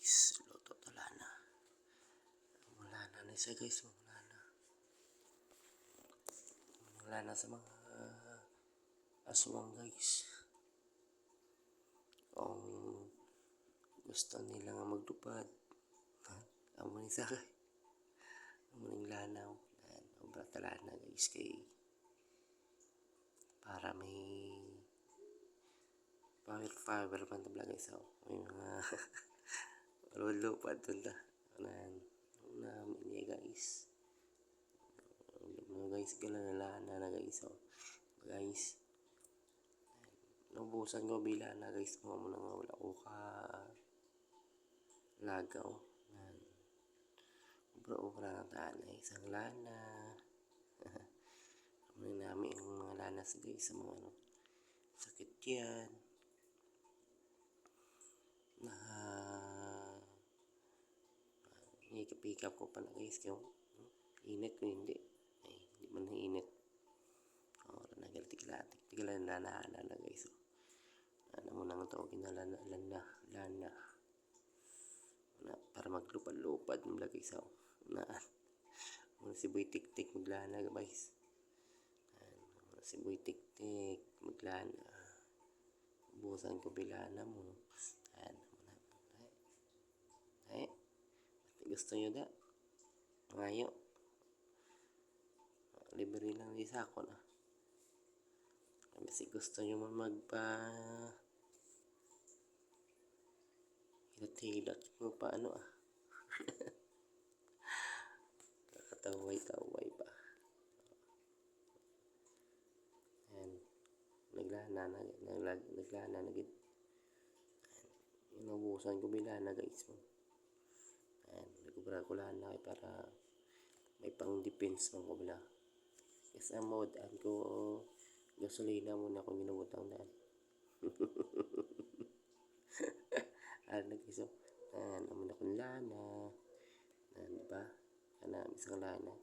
guys, luto tala na. Wala na siya guys, wala na sa mga aswang guys. Kung gusto nila nga magtupad, amo ni sa kay, amo ning lanaw, obra tala na guys kay para may power man tabla guys. May mga lulupad doon ta. Na niya guys. Guys, kilala na guys. Guys, nabusan ko bila na guys. Mga mo nga wala ko ka lagaw. Obra na taan ay isang lana. May namin ang mga lanas guys sa mga sakit yan. Pick up ko pa na guys yung init ko hindi. Ay, hindi man init. Nagal tigilan na guys. Ano mo nang tawagin na lana. Para maglupad-lupad ng lagay sa muna si Boy Tik-Tik maglana guys. Muna si Boy Tik-Tik maglana. Busan ko bilana mo. Ay, gusto nyo da? Ngayo. Libre lang di sa ako na. Kasi gusto nyo man hilat-hilat mo pa kakataway-taway pa. Ayan. Naglana na gid. Inubusan ko bilana guys mo. Ayan, nagubra ko lana para may pang defense man ko bila. Kasi mo daan ko gasolina muna akong ginubutang daan. Nagiso. Naman akong lana. Diba? Kana isang lana.